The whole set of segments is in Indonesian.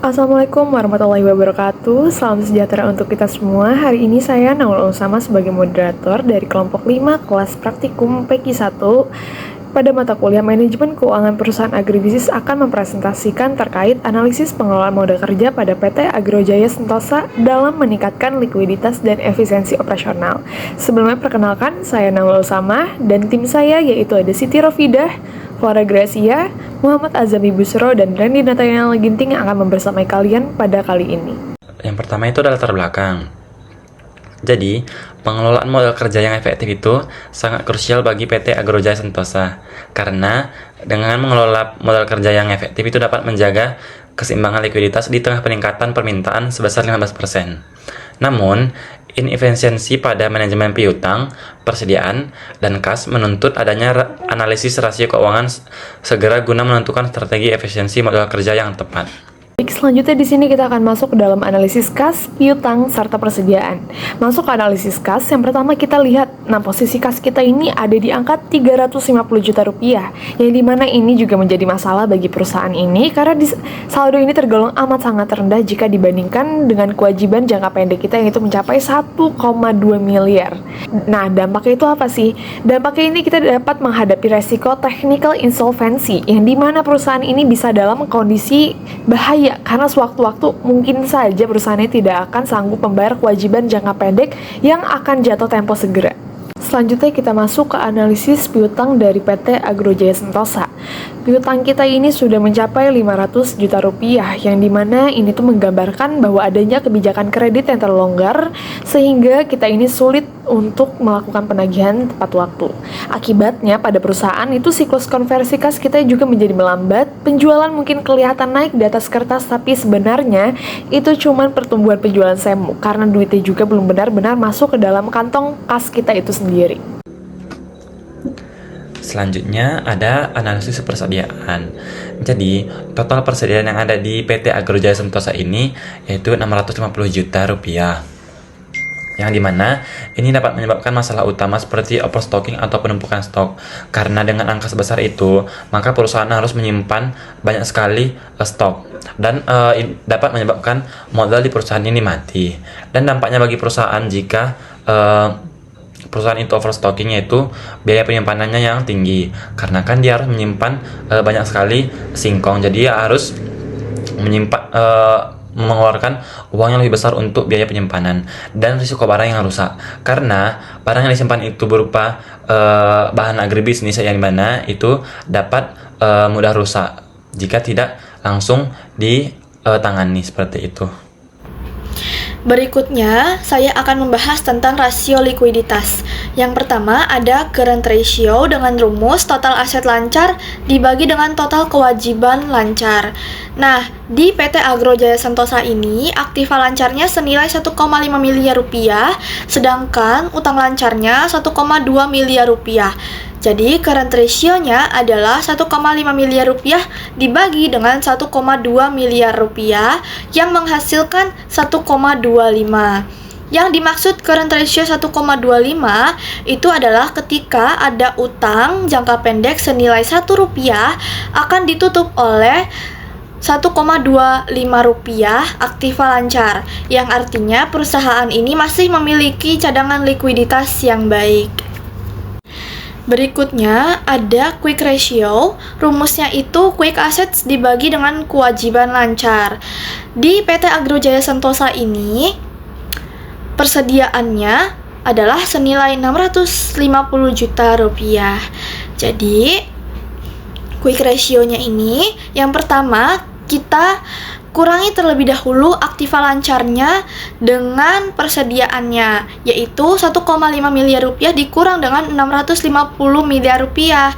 Assalamualaikum warahmatullahi wabarakatuh. Salam sejahtera untuk kita semua. Hari ini saya Naul Usama sebagai moderator dari kelompok 5 kelas praktikum PK1 pada mata kuliah Manajemen Keuangan Perusahaan Agribisnis akan mempresentasikan terkait analisis pengelolaan modal kerja pada PT Agrojaya Sentosa dalam meningkatkan likuiditas dan efisiensi operasional. Sebelumnya perkenalkan, saya Naul Usama dan tim saya yaitu ada Siti Rofidah, Flora Gracia, Muhammad Azami Busro, dan Randy Nathaniel Ginting yang akan membersamai kalian pada kali ini. Yang pertama itu adalah latar belakang. Jadi, pengelolaan modal kerja yang efektif itu sangat krusial bagi PT Agrojaya Sentosa. Karena dengan mengelola modal kerja yang efektif itu dapat menjaga keseimbangan likuiditas di tengah peningkatan permintaan sebesar 15%. Namun, inefisiensi pada manajemen piutang, persediaan, dan kas menuntut adanya analisis rasio keuangan segera guna menentukan strategi efisiensi modal kerja yang tepat. Baik, selanjutnya di sini kita akan masuk ke dalam analisis kas, piutang, serta persediaan. Masuk ke analisis kas, yang pertama kita lihat, posisi kas kita ini ada di angka 350 juta rupiah, yang dimana ini juga menjadi masalah bagi perusahaan ini, karena saldo ini tergolong amat sangat rendah jika dibandingkan dengan kewajiban jangka pendek kita yang itu mencapai 1,2 miliar. Nah, dampaknya itu apa sih? Dampaknya ini kita dapat menghadapi resiko technical insolvency, yang dimana perusahaan ini bisa dalam kondisi bahaya karena sewaktu-waktu mungkin saja perusahaannya tidak akan sanggup membayar kewajiban jangka pendek yang akan jatuh tempo segera. Selanjutnya kita masuk ke analisis piutang dari PT Agrojaya Sentosa. Piutang kita ini sudah mencapai 500 juta rupiah, yang dimana ini tuh menggambarkan bahwa adanya kebijakan kredit yang terlonggar sehingga kita ini sulit untuk melakukan penagihan tepat waktu. Akibatnya pada perusahaan itu siklus konversi kas kita juga menjadi melambat, penjualan mungkin kelihatan naik di atas kertas tapi sebenarnya itu cuman pertumbuhan penjualan semu karena duitnya juga belum benar-benar masuk ke dalam kantong kas kita itu sendiri. Selanjutnya ada analisis persediaan. Jadi, total persediaan yang ada di PT Agrojaya Sentosa ini yaitu 650 juta rupiah. Yang dimana ini dapat menyebabkan masalah utama seperti overstocking atau penumpukan stok. Karena dengan angka sebesar itu, maka perusahaan harus menyimpan banyak sekali stok. Dan dapat menyebabkan modal di perusahaan ini mati. Dan dampaknya bagi perusahaan jika perusahaan itu overstocking, yaitu biaya penyimpanannya yang tinggi, karena kan dia harus menyimpan banyak sekali singkong, jadi dia harus mengeluarkan uang yang lebih besar untuk biaya penyimpanan dan risiko barang yang rusak, karena barang yang disimpan itu berupa bahan agribisnis yang dimana itu dapat mudah rusak jika tidak langsung ditangani seperti itu. Berikutnya, saya akan membahas tentang rasio likuiditas. Yang pertama ada current ratio dengan rumus total aset lancar dibagi dengan total kewajiban lancar. Nah, di PT Agrojaya Sentosa ini, aktiva lancarnya senilai 1,5 miliar rupiah, sedangkan utang lancarnya 1,2 miliar rupiah. Jadi, current ratio-nya adalah 1,5 miliar rupiah dibagi dengan 1,2 miliar rupiah yang menghasilkan 1,25. Yang dimaksud current ratio 1,25 itu adalah ketika ada utang jangka pendek senilai 1 rupiah akan ditutup oleh 1,25 rupiah aktiva lancar, yang artinya perusahaan ini masih memiliki cadangan likuiditas yang baik. Berikutnya ada quick ratio, rumusnya itu quick assets dibagi dengan kewajiban lancar. Di PT Agrojaya Sentosa ini, persediaannya adalah senilai 650 juta rupiah. Jadi, quick ratio-nya ini, yang pertama kita kurangi terlebih dahulu aktiva lancarnya dengan persediaannya, yaitu 1,5 miliar rupiah dikurang dengan 650 miliar rupiah,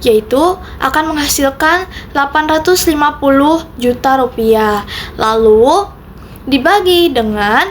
yaitu akan menghasilkan 850 juta rupiah. Lalu dibagi dengan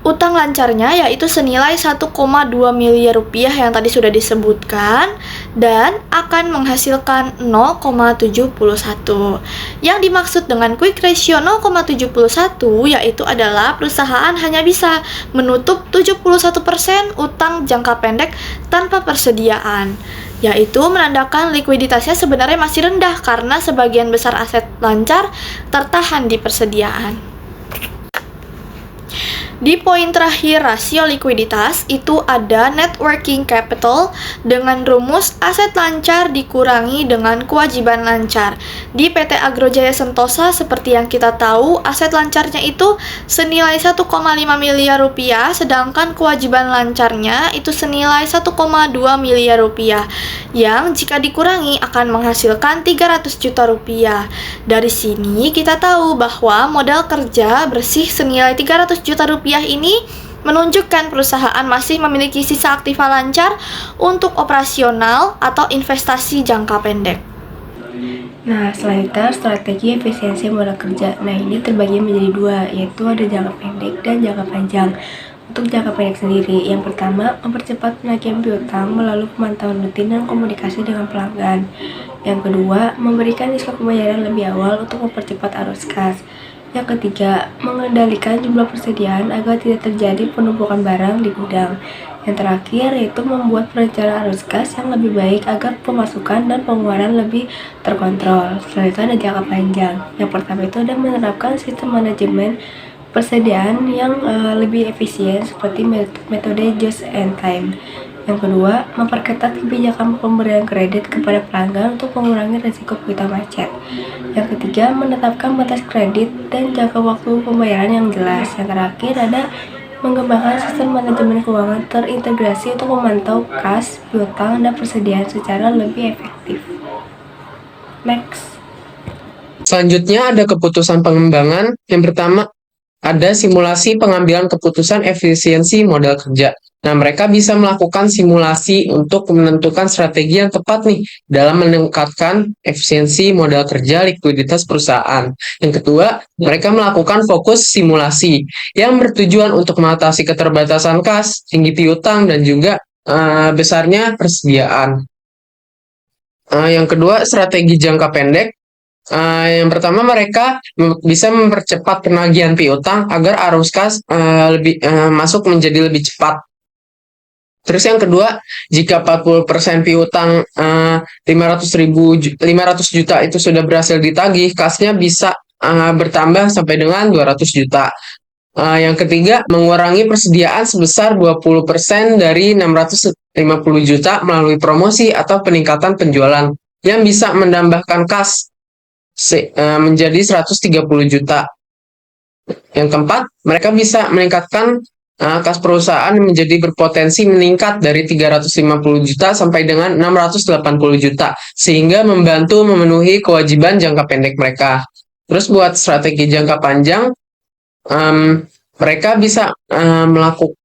utang lancarnya, yaitu senilai 1,2 miliar rupiah yang tadi sudah disebutkan, dan akan menghasilkan 0,71. Yang dimaksud dengan quick ratio 0,71 yaitu adalah perusahaan hanya bisa menutup 71% utang jangka pendek tanpa persediaan. yaitu menandakan likuiditasnya sebenarnya masih rendah karena sebagian besar aset lancar tertahan di persediaan. Di poin terakhir rasio likuiditas itu ada net working capital dengan rumus aset lancar dikurangi dengan kewajiban lancar. Di PT Agrojaya Sentosa seperti yang kita tahu, aset lancarnya itu senilai 1,5 miliar rupiah, sedangkan kewajiban lancarnya itu senilai 1,2 miliar rupiah, yang jika dikurangi akan menghasilkan 300 juta rupiah. Dari sini kita tahu bahwa modal kerja bersih senilai 300 juta rupiah ini menunjukkan perusahaan masih memiliki sisa aktiva lancar untuk operasional atau investasi jangka pendek. Nah, selanjutnya strategi efisiensi modal kerja. Nah, ini terbagi menjadi dua, yaitu ada jangka pendek dan jangka panjang. Untuk jangka pendek sendiri, yang pertama, mempercepat penagihan piutang melalui pemantauan rutin dan komunikasi dengan pelanggan. Yang kedua, memberikan diskon pembayaran lebih awal untuk mempercepat arus kas. Yang ketiga, mengendalikan jumlah persediaan agar tidak terjadi penumpukan barang di gudang. Yang terakhir, yaitu membuat perencanaan arus kas yang lebih baik agar pemasukan dan pengeluaran lebih terkontrol. Selanjutnya ada jangka panjang. Yang pertama itu ada menerapkan sistem manajemen persediaan yang lebih efisien seperti metode just in time. Yang kedua, memperketat kebijakan pemberian kredit kepada pelanggan untuk mengurangi risiko piutang macet. Yang ketiga, menetapkan batas kredit dan jangka waktu pembayaran yang jelas. Yang terakhir ada mengembangkan sistem manajemen keuangan terintegrasi untuk memantau kas, piutang, dan persediaan secara lebih efektif. Next. Selanjutnya ada keputusan pengembangan. Yang pertama, ada simulasi pengambilan keputusan efisiensi modal kerja. Nah, mereka bisa melakukan simulasi untuk menentukan strategi yang tepat nih dalam meningkatkan efisiensi modal kerja likuiditas perusahaan. Yang kedua, mereka melakukan fokus simulasi yang bertujuan untuk mengatasi keterbatasan kas, tinggi piutang, dan juga besarnya persediaan. Yang kedua, strategi jangka pendek. Yang pertama, mereka bisa mempercepat penagihan piutang agar arus kas masuk menjadi lebih cepat. Terus yang kedua, jika 40% piutang 500 juta itu sudah berhasil ditagih, kasnya bisa bertambah sampai dengan 200 juta. Yang ketiga, mengurangi persediaan sebesar 20% dari 650 juta melalui promosi atau peningkatan penjualan yang bisa menambahkan kas menjadi 130 juta. Yang keempat, mereka bisa meningkatkan kas perusahaan menjadi berpotensi meningkat dari 350 juta sampai dengan 680 juta, sehingga membantu memenuhi kewajiban jangka pendek mereka. Terus buat strategi jangka panjang, mereka bisa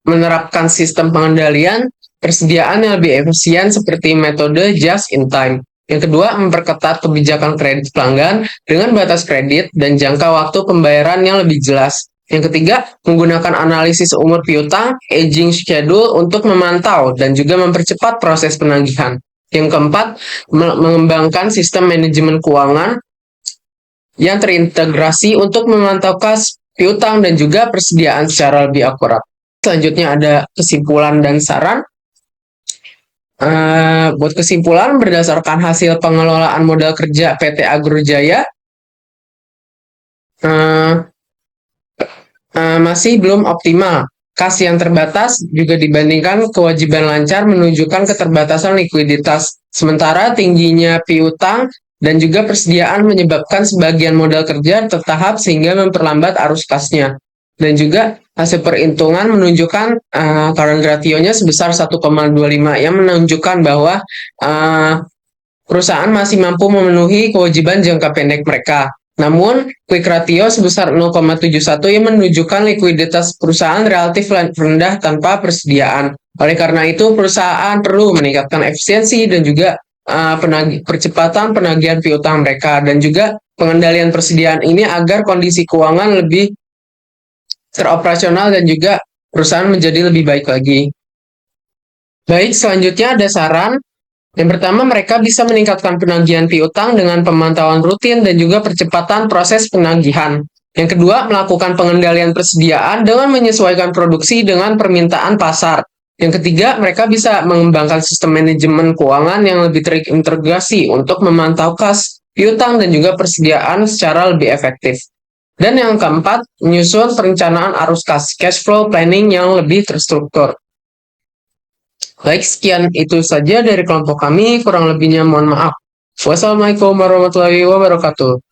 menerapkan sistem pengendalian persediaan yang lebih efisien seperti metode just in time. Yang kedua, memperketat kebijakan kredit pelanggan dengan batas kredit dan jangka waktu pembayaran yang lebih jelas. Yang ketiga, menggunakan analisis umur piutang, aging schedule untuk memantau dan juga mempercepat proses penagihan. Yang keempat, mengembangkan sistem manajemen keuangan yang terintegrasi untuk memantau kas, piutang, dan juga persediaan secara lebih akurat. Selanjutnya ada kesimpulan dan saran. Buat kesimpulan, berdasarkan hasil pengelolaan modal kerja PT Agrojaya, masih belum optimal. Kas yang terbatas juga dibandingkan kewajiban lancar menunjukkan keterbatasan likuiditas. Sementara tingginya piutang dan juga persediaan menyebabkan sebagian modal kerja tertahap sehingga memperlambat arus kasnya. Dan juga hasil perhitungan menunjukkan current ratio-nya sebesar 1,25 yang menunjukkan bahwa perusahaan masih mampu memenuhi kewajiban jangka pendek mereka. Namun, quick ratio sebesar 0,71 yang menunjukkan likuiditas perusahaan relatif rendah tanpa persediaan. Oleh karena itu, perusahaan perlu meningkatkan efisiensi dan juga percepatan penagihan piutang mereka dan juga pengendalian persediaan ini agar kondisi keuangan lebih teroperasional dan juga perusahaan menjadi lebih baik lagi. Baik, selanjutnya ada saran. Yang pertama, mereka bisa meningkatkan penagihan piutang dengan pemantauan rutin dan juga percepatan proses penagihan. Yang kedua, melakukan pengendalian persediaan dengan menyesuaikan produksi dengan permintaan pasar. Yang ketiga, mereka bisa mengembangkan sistem manajemen keuangan yang lebih terintegrasi untuk memantau kas, piutang, dan juga persediaan secara lebih efektif. Dan yang keempat, menyusun perencanaan arus kas, cash flow planning yang lebih terstruktur. Baik, sekian itu saja dari kelompok kami, kurang lebihnya mohon maaf. Wassalamualaikum warahmatullahi wabarakatuh.